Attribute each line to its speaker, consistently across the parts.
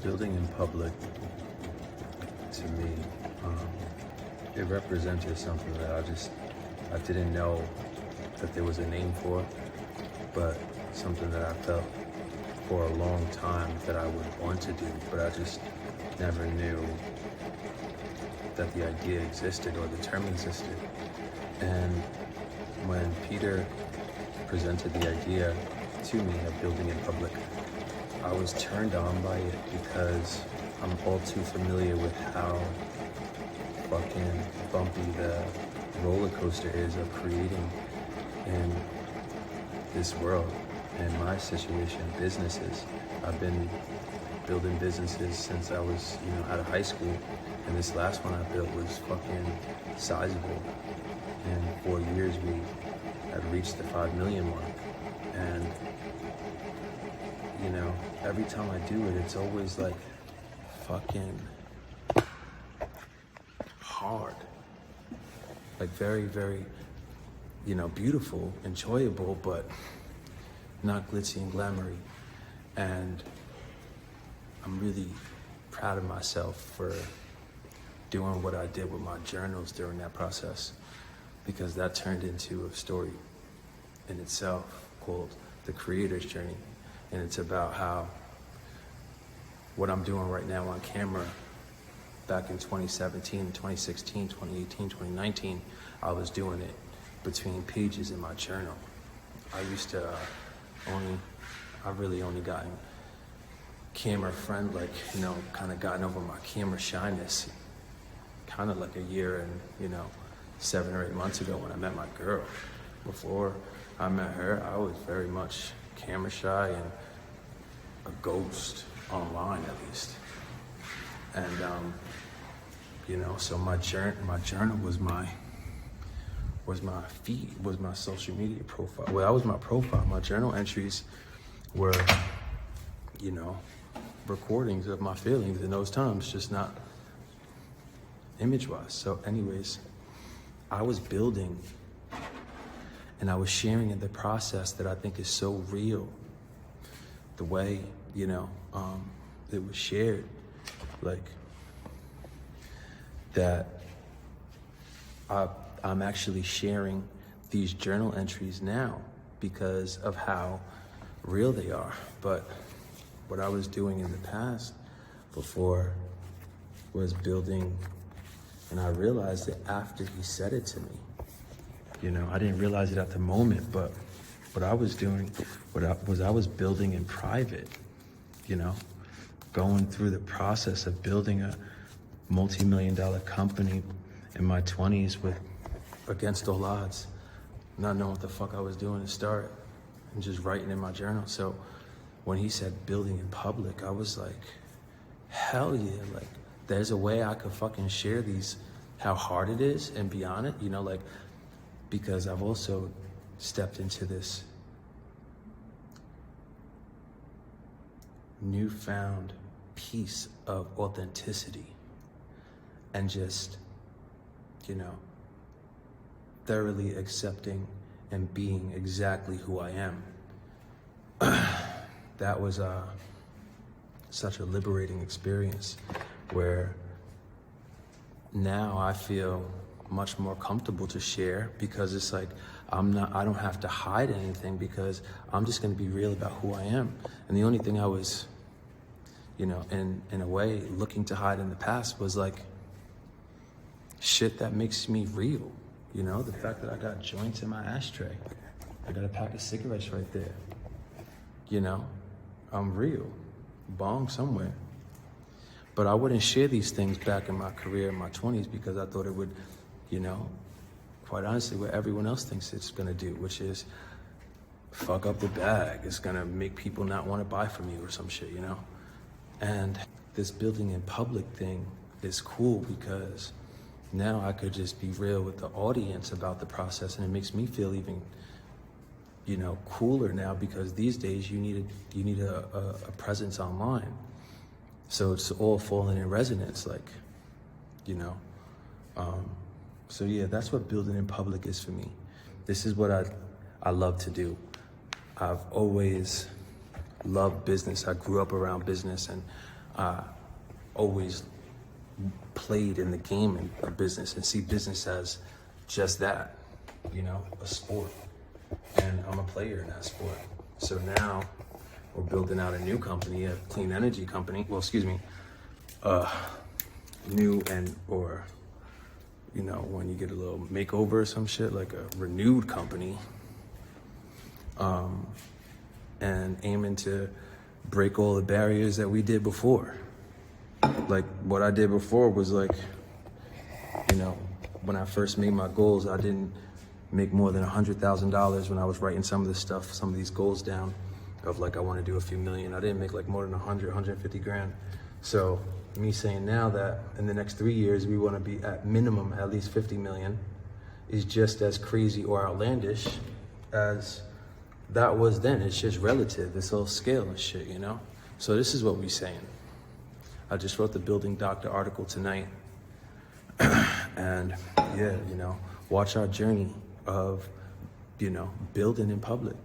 Speaker 1: building in public, to me, it represented something that I didn't know that there was a name for, but something that I felt for a long time that I would want to do, but I just never knew that the idea existed or the term existed. And when Peter presented the idea to me of building in public, I was turned on by it because I'm all too familiar with how fucking bumpy the roller coaster is of creating in this world. In my situation, businesses. I've been building businesses since I was, out of high school, and this last one I built was fucking sizable. In 4 years, we had reached the 5 million mark, and every time I do it, it's always like fucking hard, like very, very, beautiful, enjoyable, but not glitzy and glamoury. And I'm really proud of myself for doing what I did with my journals during that process, because that turned into a story in itself called The Creator's Journey. And it's about how what I'm doing right now on camera, back in 2017, 2016, 2018, 2019, I was doing it between pages in my journal. I used to I've really only gotten camera friend, kind of gotten over my camera shyness, kind of like a year and, 7 or 8 months ago when I met my girl. Before I met her, I was very much camera shy and a ghost online, at least. And, so my journal was my feed, was my social media profile. Well, that was my profile. My journal entries were, recordings of my feelings in those times, just not image-wise. So anyways, I was building and I was sharing in the process that I think is so real. The way, it was shared, like that I'm actually sharing these journal entries now because of how real they are. But what I was doing in the past before was building, and I realized it after he said it to me. I didn't realize it at the moment, but what I was doing, I was building in private, going through the process of building a multi-million-dollar company in my 20s against all odds, not knowing what the fuck I was doing to start, and just writing in my journal. So when he said building in public, I was like, hell yeah, like there's a way I could fucking share how hard it is and be on it, because I've also stepped into this newfound piece of authenticity and just, thoroughly accepting and being exactly who I am. That was such a liberating experience where now I feel much more comfortable to share, because it's like I don't have to hide anything, because I'm just going to be real about who I am. And the only thing I was, in a way looking to hide in the past was like shit that makes me real. The fact that I got joints in my ashtray, I got a pack of cigarettes right there. I'm real, bong somewhere. But I wouldn't share these things back in my career in my 20s because I thought it would, quite honestly, what everyone else thinks it's gonna do, which is fuck up the bag. It's gonna make people not wanna buy from you or some shit, And this building in public thing is cool because now I could just be real with the audience about the process, and it makes me feel even, cooler now, because these days you need a presence online. So it's all falling in resonance, so yeah, that's what building in public is for me. This is what I love to do. I've always loved business. I grew up around business, and always played in the game of business and see business as just that, you know, a sport. And I'm a player in that sport. So now we're building out a new company, a clean energy company. Well, excuse me, new or, you know, when you get a little makeover or some shit, like a renewed company, and aiming to break all the barriers that we did before. Like what I did before was like, you know, when I first made my goals, I didn't make more than $100,000 when I was writing some of this stuff, some of these goals down of like, I want to do a few million. I didn't make like more than 150 grand. So me saying now that in the next 3 years, we want to be at minimum at least 50 million is just as crazy or outlandish as that was then. It's just relative. It's all scale and shit, you know? So this is what we're saying. I just wrote the Building Doctor article tonight. And yeah, you know, watch our journey of, you know, building in public.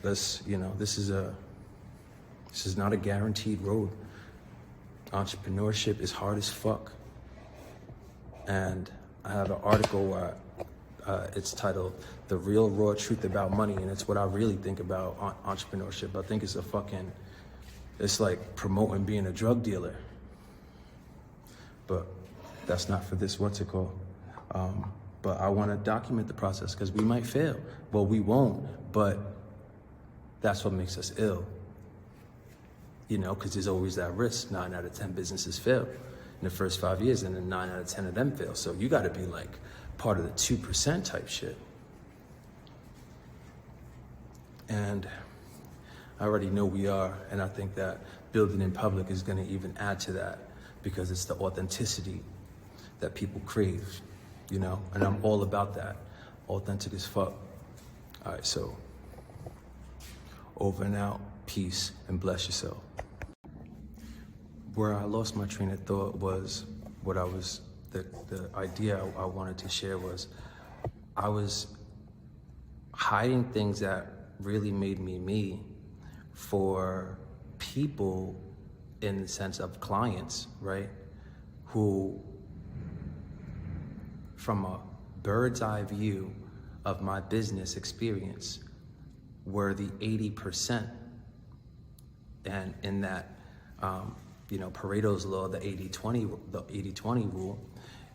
Speaker 1: Let's, you know, this is not a guaranteed road. Entrepreneurship is hard as fuck. And I have an article where it's titled The Real Raw Truth About Money, and it's what I really think about entrepreneurship. I think it's like promoting being a drug dealer. But that's not for this, what's it called? But I want to document the process because we might fail. Well, we won't, but that's what makes us ill. You know, because there's always that risk. 9 out of 10 businesses fail in the first 5 years, and then 9 out of 10 of them fail. So you got to be like part of the 2% type shit. And I already know we are, and I think that building in public is going to even add to that because it's the authenticity that people crave, you know, and I'm all about that. Authentic as fuck. All right, so over and out, peace, and bless yourself. Where I lost my train of thought was the idea I wanted to share was I was hiding things that really made me me for people in the sense of clients, right? Who, from a bird's eye view of my business experience, were the 80%. And in that, you know, Pareto's law, the 80-20 rule,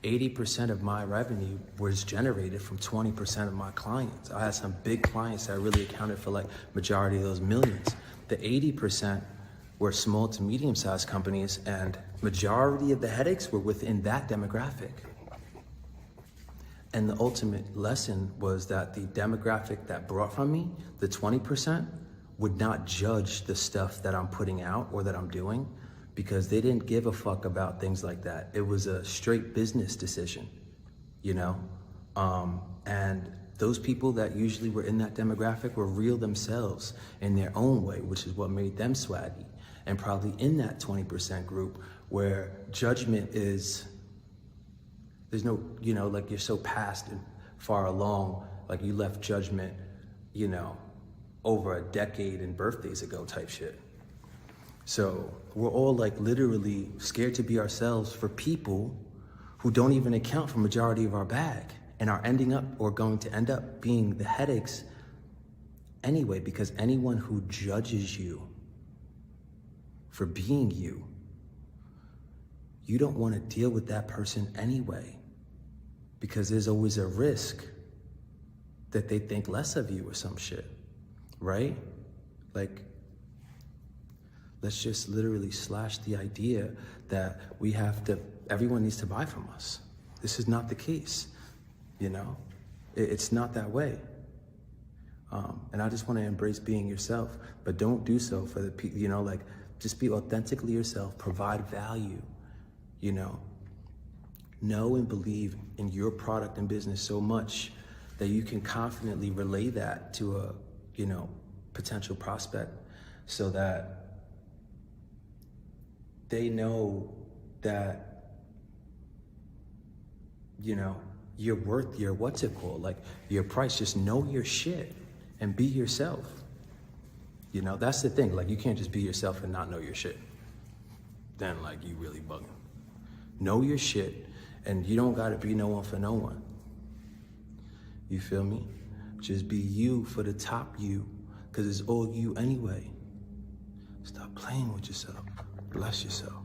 Speaker 1: 80% of my revenue was generated from 20% of my clients. I had some big clients that really accounted for like majority of those millions. The 80% were small to medium-sized companies, and majority of the headaches were within that demographic. And the ultimate lesson was that the demographic that brought from me, the 20%, would not judge the stuff that I'm putting out or that I'm doing, because they didn't give a fuck about things like that. It was a straight business decision, you know? And those people that usually were in that demographic were real themselves in their own way, which is what made them swaggy. And probably in that 20% group where judgment is, there's no, you know, like you're so past and far along, like you left judgment, you know, over a decade and birthdays ago type shit. So we're all like literally scared to be ourselves for people who don't even account for majority of our bag and are ending up or going to end up being the headaches anyway, because anyone who judges you for being you, you don't want to deal with that person anyway, because there's always a risk that they think less of you or some shit, right? Like, let's just literally slash the idea that we have to, everyone needs to buy from us. This is not the case, you know? It's not that way. And I just want to embrace being yourself, but don't do so for the people, you know, like, just be authentically yourself, provide value, you know? Know and believe in your product and business so much that you can confidently relay that to a, you know, potential prospect, so that they know that, you know, you're worth your, what's it called? Like your price. Just know your shit and be yourself. You know, that's the thing. Like you can't just be yourself and not know your shit. then like you really bugging. Know your shit, and you don't gotta be no one for no one. You feel me? Just be you for the top you, because it's all you anyway. Stop playing with yourself. Bless yourself.